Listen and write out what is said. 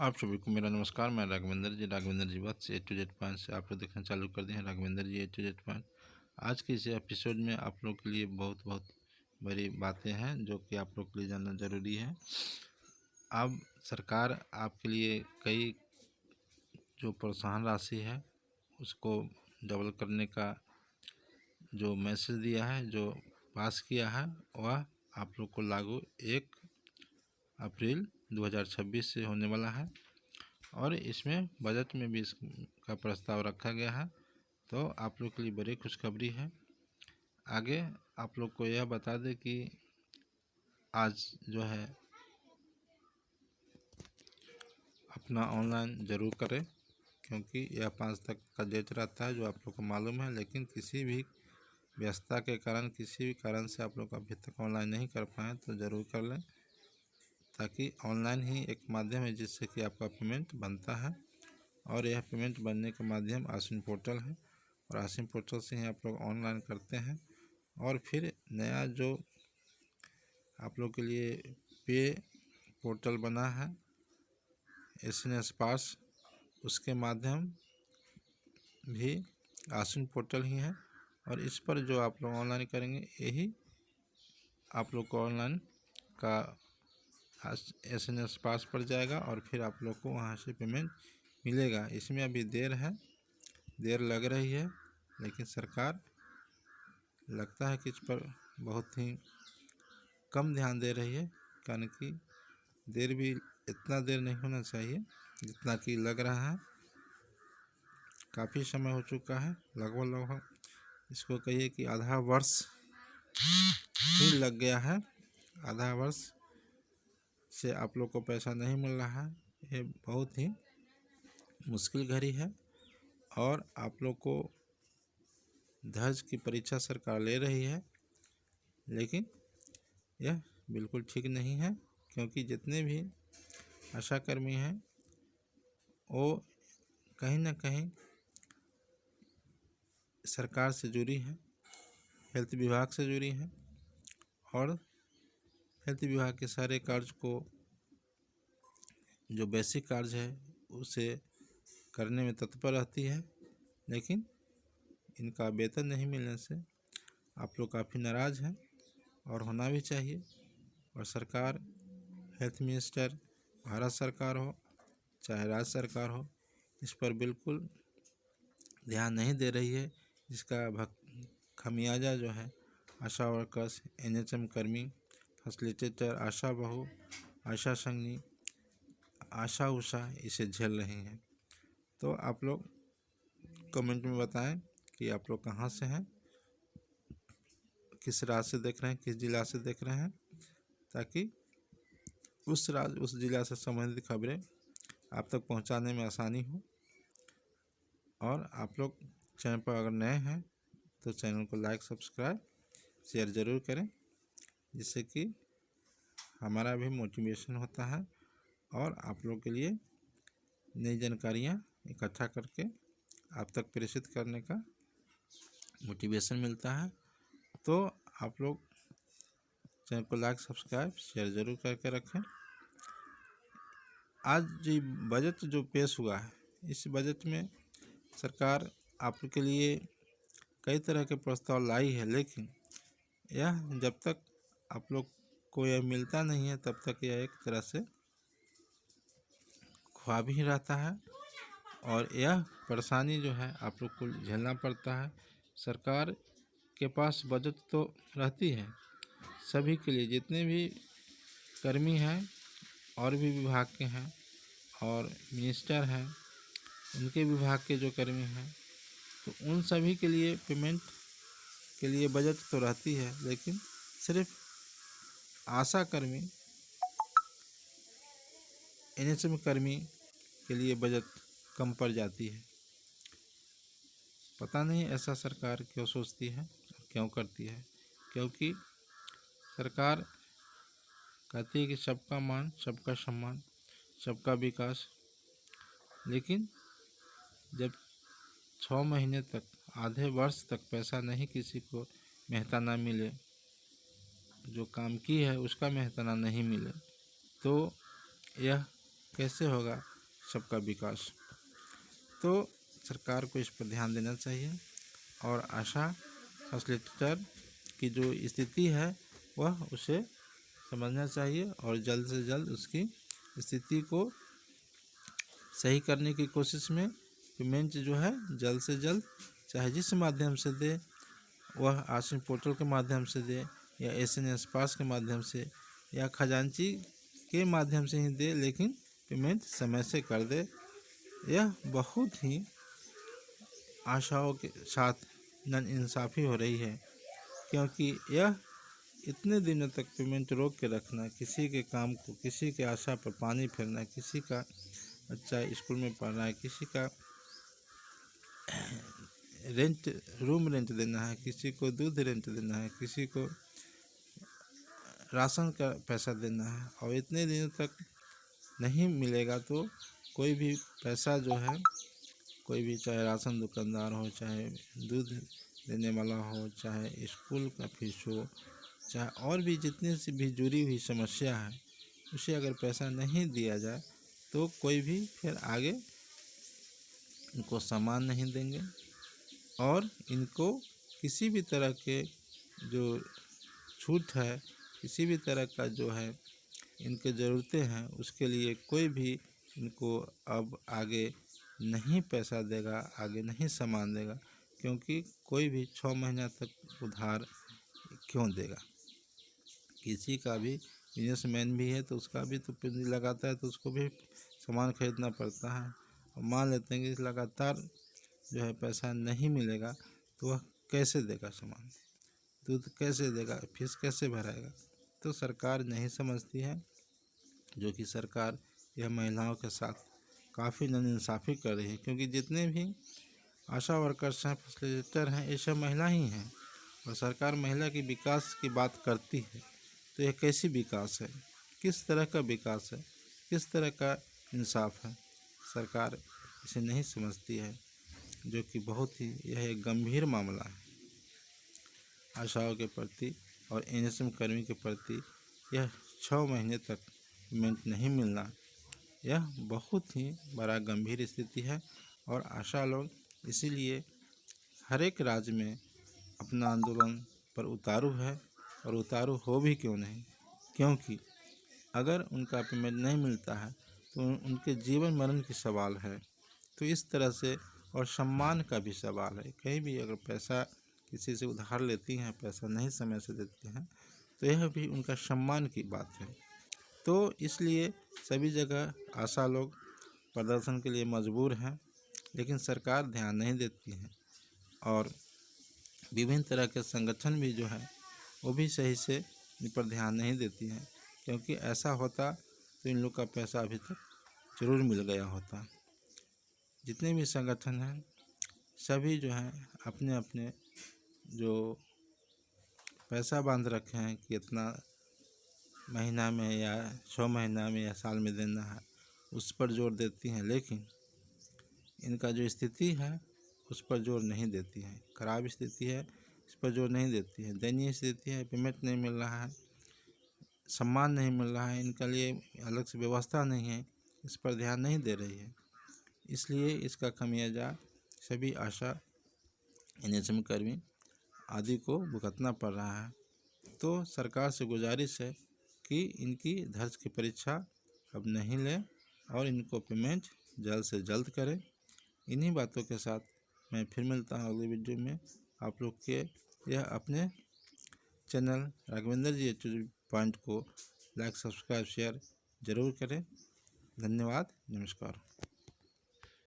आप सभी को मेरा नमस्कार। मैं राघवेंद्र जी वत्स A to Z से आप लोग देखना चालू कर दिए हैं राघवेंद्र जी A to Z। आज के इस एपिसोड में आप लोग के लिए बहुत बड़ी बातें हैं जो कि आप लोग के लिए जानना ज़रूरी है। अब सरकार आपके लिए कई जो प्रोत्साहन राशि है उसको डबल करने का जो मैसेज दिया है, जो पास किया है, वह आप लोग को लागू 1 अप्रैल 2026 से होने वाला है और इसमें बजट में भी इसका प्रस्ताव रखा गया है। तो आप लोग के लिए बड़ी खुशखबरी है। आगे आप लोग को यह बता दें कि आज जो है अपना ऑनलाइन ज़रूर करें, क्योंकि यह 5 तक का डेट रहता है जो आप लोग को मालूम है। लेकिन किसी भी व्यस्तता के कारण, किसी भी कारण से आप लोग अभी तक ऑनलाइन नहीं कर पाए तो ज़रूर कर लें, ताकि ऑनलाइन ही एक माध्यम है जिससे कि आपका पेमेंट बनता है। और यह पेमेंट बनने का माध्यम आसिन पोर्टल है और आसिन पोर्टल से ही आप लोग ऑनलाइन करते हैं। और फिर नया जो आप लोग के लिए पे पोर्टल बना है SNS पास, उसके माध्यम भी आसिन पोर्टल ही है। और इस पर जो आप लोग ऑनलाइन करेंगे यही आप लोग को ऑनलाइन का SNS पास पड़ जाएगा और फिर आप लोग को वहाँ से पेमेंट मिलेगा। इसमें अभी देर लग रही है, लेकिन सरकार लगता है कि इस पर बहुत ही कम ध्यान दे रही है, कारण कि इतना देर नहीं होना चाहिए जितना कि लग रहा है। काफ़ी समय हो चुका है, लगभग इसको कहिए कि आधा वर्ष ही लग गया है। आधा वर्ष से आप लोग को पैसा नहीं मिल रहा है। ये बहुत ही मुश्किल घड़ी है और आप लोग को धैर्य की परीक्षा सरकार ले रही है, लेकिन यह बिल्कुल ठीक नहीं है, क्योंकि जितने भी आशाकर्मी हैं वो कहीं ना कहीं सरकार से जुड़ी हैं, हेल्थ विभाग से जुड़ी हैं और हेल्थ विभाग के सारे कार्य को, जो बेसिक कार्य है, उसे करने में तत्पर रहती है। लेकिन इनका वेतन नहीं मिलने से आप लोग काफ़ी नाराज़ हैं और होना भी चाहिए। और सरकार, हेल्थ मिनिस्टर, भारत सरकार हो चाहे राज्य सरकार हो, इस पर बिल्कुल ध्यान नहीं दे रही है। इसका खमियाजा जो है आशा वर्कर्स, NHM कर्मी, फैसिलिटेटर, आशा बहू, आशा संगनी, आशा उषा इसे झेल रही हैं। तो आप लोग कमेंट में बताएं कि आप लोग कहाँ से हैं, किस राज्य से देख रहे हैं, किस जिला से देख रहे हैं, ताकि उस राज्य, उस जिला से संबंधित खबरें आप तक पहुंचाने में आसानी हो। और आप लोग चैनल पर अगर नए हैं तो चैनल को लाइक, सब्सक्राइब, शेयर ज़रूर करें, जिससे कि हमारा भी मोटिवेशन होता है और आप लोग के लिए नई जानकारियाँ इकट्ठा करके आप तक प्रेषित करने का मोटिवेशन मिलता है। तो आप लोग चैनल को लाइक, सब्सक्राइब, शेयर ज़रूर करके रखें। आज जो बजट जो पेश हुआ है, इस बजट में सरकार आपके लिए कई तरह के प्रस्ताव लाई है, लेकिन यह जब तक आप लोग को यह मिलता नहीं है तब तक यह एक तरह से ख्वाब ही रहता है और यह परेशानी जो है आप लोग को झेलना पड़ता है। सरकार के पास बजट तो रहती है सभी के लिए, जितने भी कर्मी हैं और भी विभाग के हैं और मिनिस्टर हैं, उनके विभाग के जो कर्मी हैं, तो उन सभी के लिए पेमेंट के लिए बजट तो रहती है, लेकिन सिर्फ आशा कर्मी, NHM कर्मी के लिए बजट कम पड़ जाती है। पता नहीं ऐसा सरकार क्यों सोचती है, क्यों करती है, क्योंकि सरकार कहती है कि सबका मान, सबका सम्मान, सबका विकास, लेकिन जब 6 महीने तक, आधे वर्ष तक पैसा नहीं किसी को मेहनताना मिले, जो काम की है उसका मेहनताना नहीं मिले, तो यह कैसे होगा। सबका विकास। तो सरकार को इस पर ध्यान देना चाहिए और आशा फैसिलिटेटर की जो स्थिति है वह उसे समझना चाहिए और जल्द से जल्द उसकी स्थिति को सही करने की कोशिश में पेमेंट जो है जल्द से जल्द, चाहे जिस माध्यम से दे, वह आश्रम पोर्टल के माध्यम से दे या SNS पास के माध्यम से या खजांची के माध्यम से ही दे, लेकिन पेमेंट समय से कर दे। यह बहुत ही आशाओं के साथ नाइंसाफ़ी हो रही है, क्योंकि यह इतने दिनों तक पेमेंट रोक के रखना, किसी के काम को, किसी के आशा पर पानी फेरना, किसी का बच्चा स्कूल में पढ़ रहा है, किसी का रूम रेंट देना है, किसी को दूध रेंट देना है, किसी को राशन का पैसा देना है, और इतने दिनों तक नहीं मिलेगा तो कोई भी पैसा जो है, कोई भी चाहे राशन दुकानदार हो, चाहे दूध देने वाला हो, चाहे स्कूल का फीस हो, चाहे और भी जितनी सी भी जुड़ी हुई समस्या है, उसे अगर पैसा नहीं दिया जाए तो कोई भी फिर आगे इनको सामान नहीं देंगे और इनको किसी भी तरह के जो छूट है, किसी भी तरह का जो है इनके ज़रूरतें हैं, उसके लिए कोई भी इनको अब आगे नहीं पैसा देगा, आगे नहीं सामान देगा, क्योंकि कोई भी 6 महीना तक उधार क्यों देगा। किसी का भी बिजनेसमैन भी है तो उसका भी तो पूंजी लगाता है, तो उसको भी सामान खरीदना पड़ता है। और मान लेते हैं कि लगातार जो है पैसा नहीं मिलेगा तो वह कैसे देगा सामान, दूध कैसे देगा, फीस कैसे भराएगा। तो सरकार नहीं समझती है, जो कि सरकार यह महिलाओं के साथ काफ़ी नाइंसाफ़ी कर रही है, क्योंकि जितने भी आशा वर्कर्स हैं, फैसिलिटेटर हैं, ये सब महिला ही हैं और सरकार महिला की विकास की बात करती है। तो यह कैसी विकास है, किस तरह का विकास है, किस तरह का इंसाफ है, सरकार इसे नहीं समझती है, जो कि बहुत ही यह एक गंभीर मामला है। आशाओं के प्रति और NSM कर्मी के प्रति यह 6 महीने तक पेमेंट नहीं मिलना, यह बहुत ही बड़ा गंभीर स्थिति है। और आशा लोग इसीलिए हर एक राज्य में अपना आंदोलन पर उतारू है, और उतारू हो भी क्यों नहीं, क्योंकि अगर उनका पेमेंट नहीं मिलता है तो उनके जीवन मरण की सवाल है। तो इस तरह से और सम्मान का भी सवाल है। कहीं भी अगर पैसा किसी से उधार लेती हैं, पैसा नहीं समय से देती हैं, तो यह भी उनका सम्मान की बात है। तो इसलिए सभी जगह आशा लोग प्रदर्शन के लिए मजबूर हैं, लेकिन सरकार ध्यान नहीं देती है और विभिन्न तरह के संगठन भी जो है वो भी सही से इन पर ध्यान नहीं देती हैं, क्योंकि ऐसा होता तो इन लोग का पैसा अभी तक जरूर मिल गया होता। जितने भी संगठन हैं सभी जो हैं अपने अपने जो पैसा बांध रखे हैं कि इतना महीना में या 6 महीना में या साल में देना है, उस पर जोर देती हैं, लेकिन इनका जो स्थिति है उस पर जोर नहीं देती है। खराब स्थिति है, इस पर जोर नहीं देती है। दयनीय स्थिति है, पेमेंट नहीं मिल रहा है, सम्मान नहीं मिल रहा है, इनके लिए अलग से व्यवस्था नहीं है, इस पर ध्यान नहीं दे रही है। इसलिए इसका खमियाजा सभी आशा NSM कर्मी आदि को भुगतना पड़ रहा है। तो सरकार से गुजारिश है कि इनकी धैर्य की परीक्षा अब नहीं लें और इनको पेमेंट जल्द से जल्द करें। इन्हीं बातों के साथ मैं फिर मिलता हूँ अगले वीडियो में। आप लोग के यह अपने चैनल राघवेंद्र जी पॉइंट को लाइक, सब्सक्राइब, शेयर ज़रूर करें। धन्यवाद, नमस्कार।